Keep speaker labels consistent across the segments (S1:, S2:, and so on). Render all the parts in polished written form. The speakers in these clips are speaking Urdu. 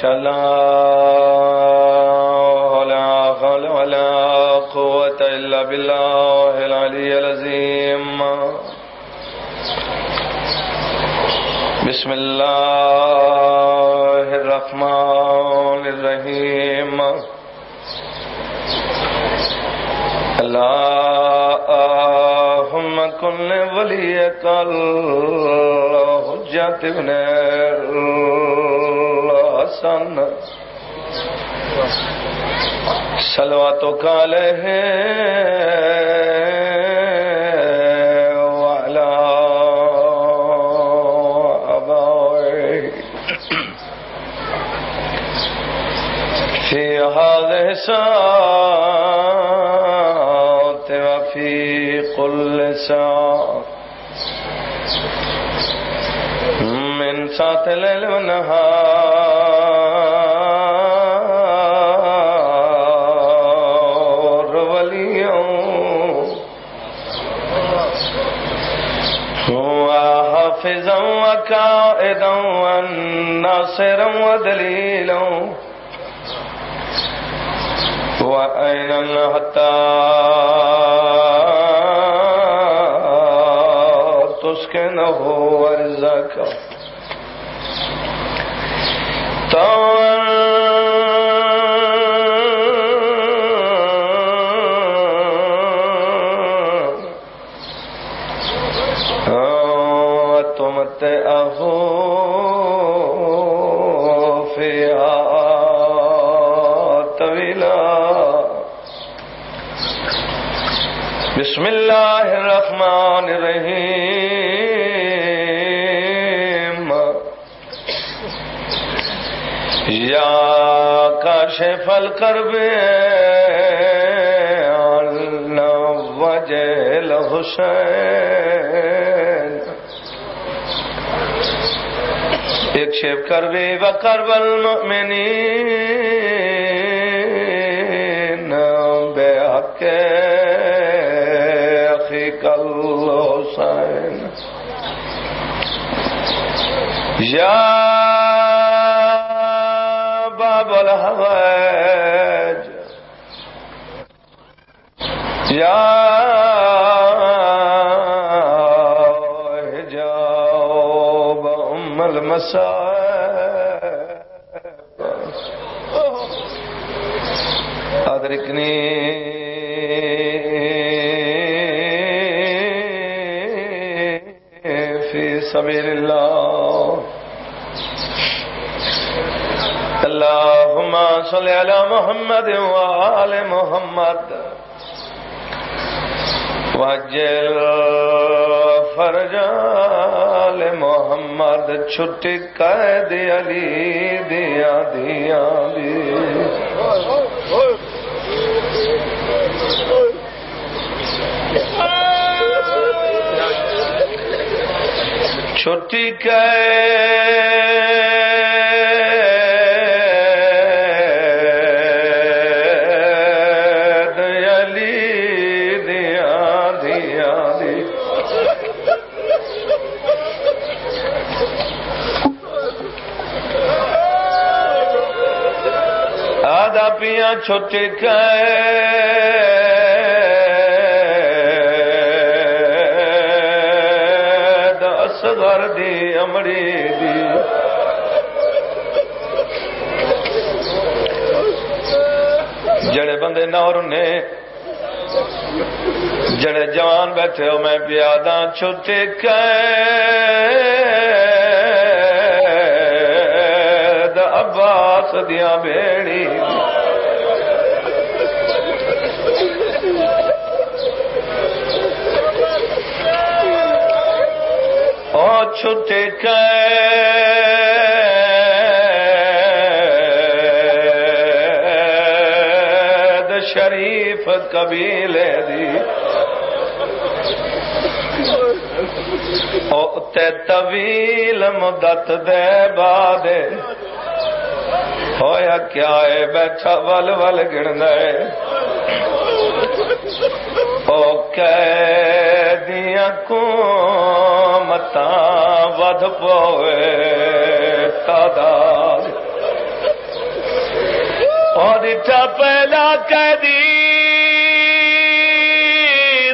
S1: لا حول ولا قوة إلا بالله العلي العظيم. بسم الله الرحمن الرحيم. اللهم كن وليك الحجة ابن الحسن صلواتك عليه وعلى آبائه في هذه الساعة وفي كل ساعة من ساعة الليل والنهار واليوم وحافظا وقائدا وناصرا ودليلا وأينا حتى تسكنه ورزقه وتمتعه فيها طويلا. بسم الله الرحمن الرحيم. یا کاشف الکرب عن وجه الحسین. اکشف کربی و کرب المؤمنین بحق اخیک الحسین. یا باب الحوائج یا حجاب ام المصائب ادرکنی فی سبیل اللہ. اللهم صل على محمد وآل محمد وعجل فرج آل محمد. چھٹی قید علی دیا دیا دی چھٹی پیا چھوٹی قید اصغر دی امڑی دی. جڑے بندے نور نے جڑے جوان بیٹھے ہو میں پیادا چھوٹی قید عباس دیاں بیڑی. چھٹے قید شریف قبیلے دی او تے طویل مدت دے بعد ہویا کیا ہے بیٹھا ول ول گڑنا ہے او قیدیاں کو متا ود پوے تعداد بیٹھا پہلا قیدی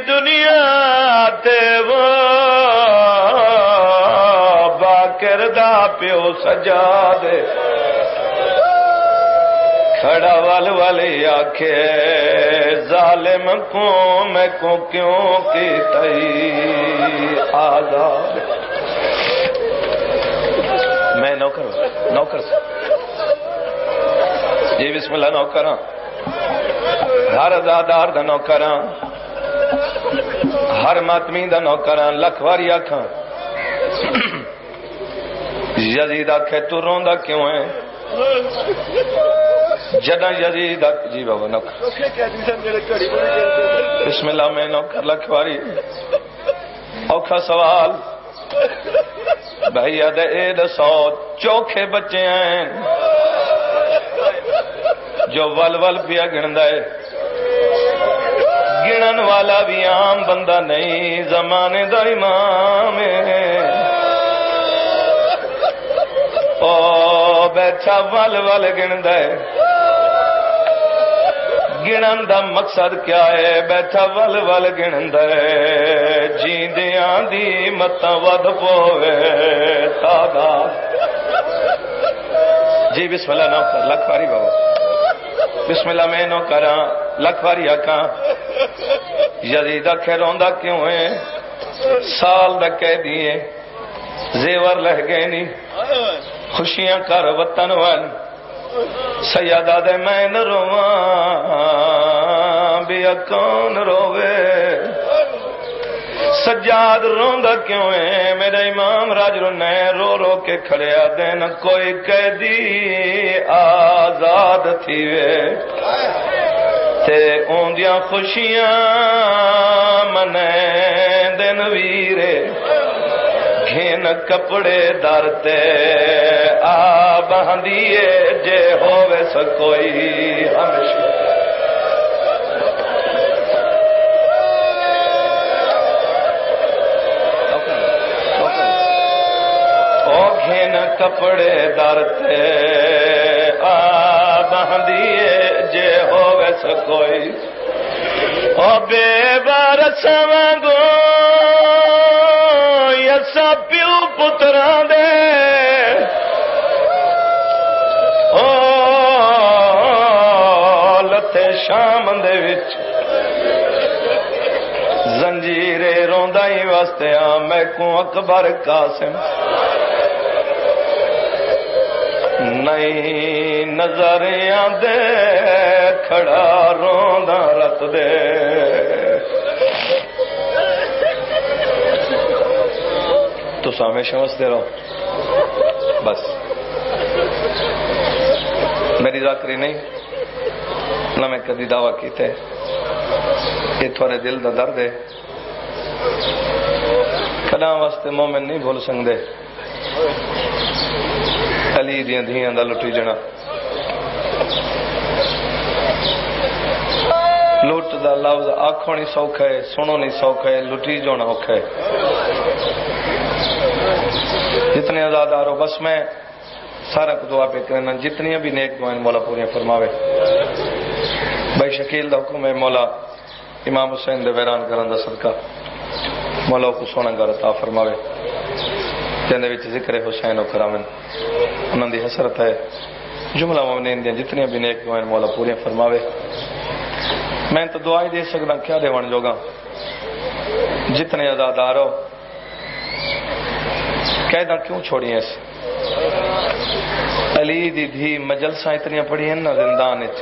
S1: دنیا تے وہ باقر دا پیو سجاد کھڑا ول والی آکھے ظالم کو میں کو کیوں کی تئی آزاد میں نوکر سے جی بسم اللہ نوکر ہر ازادار دا نوکر ہر ماتمی دا نوکر لکھ واری آکھاں یزید آکھے تو روندا کیوں ہے جدہ یزید جی بابا نوکر بسم اللہ میں نوکر لکھ واری اوکھا سوال بھائی دے اے دسو چوکھے بچے ہیں جو ول ول پیا گندا ہے گنن والا بھی عام بندہ نہیں زمانے دا امام ہے او بیٹھا ول ول گندا ہے گنن دا مقصد کیا ہے بیٹھا ول ول گندا ہے جیندیاں دی متاں ود پوے تعداد جی بسم اللہ نوکر لکھ واری بابا بسم اللہ میں نو کراں لکھ واری آکھاں یزید آکھے روندا کیوں ہے سال دا قیدی ہے زیور لہ گئے نی خوشیاں کر وطن ول سیادہ دے میں نہ رواں بیا کون روے سجاد روندا کیوں ہے میرا امام راج رونے رو رو کے کھڑیا دین کوئی قیدی آزاد تھی وے تے اوندیاں خوشیاں منے دن ویرے گھن کپڑے در تے آ بہندیے جے ہووے سکوئی ہمیشہ کپڑے درتے آ بہندیے جے ہووے سکوئی او بے بارس وانگو یسا پیو پتران دے او لتے شام دے وچ زنجیرے روندائی واسطے آ میں کو اکبر قاسم نہیں نظر آندے کھڑا روندا رت دے تو ہمیشہ وستے رہو بس میری ذاکری نہیں نہ میں کدی دعویٰ کیتے یہ تھوڑے دل دا درد ہے کداں واسطے مومن نہیں بھول سکدے علی دیاں دھیاں دا لٹی جنا لٹ دا لفظ آکھو نہیں سوکھا ہے سنو نہیں سوکھا ہے لٹی جونا اوکھا ہے جتنے آزادار ہو بس میں سارا کو دعا پہ کرنا جتنی بھی نیک دعائیں مولا پوریاں فرماوے بھائی شکیل دا حکم ہے مولا امام حسین دے ویران کرن دا صدقہ مولا کو سونا گھر عطا فرماوے جندے وچ ذکر حسین و کرامن انہاں دی حسرت ہے جملہ مومنین دیاں جتنی بھی نیک دعائیں مولا پوریاں فرماوے میں تو دعائیں دے سکدا کیا دیوان جوگا جتنے آزادار ہو قیداں کیوں چھوڑی ہیں علی دی دھی مجلساں اتنی پڑھی ہیں نا زندان وچ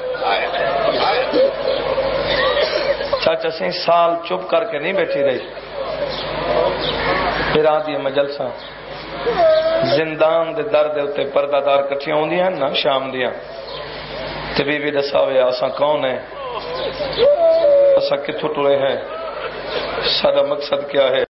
S1: چاچا سی سال چپ کر کے نہیں بیٹھی رہی پھر آدھی مجلساں زندان دے در دے اتے پردہ دار کٹھیاں ہوندیاں نا شام دیاں تے بی بی دسا ہویا اساں کون ہیں اساں کتھوں ٹرے ہیں سارا مقصد کیا ہے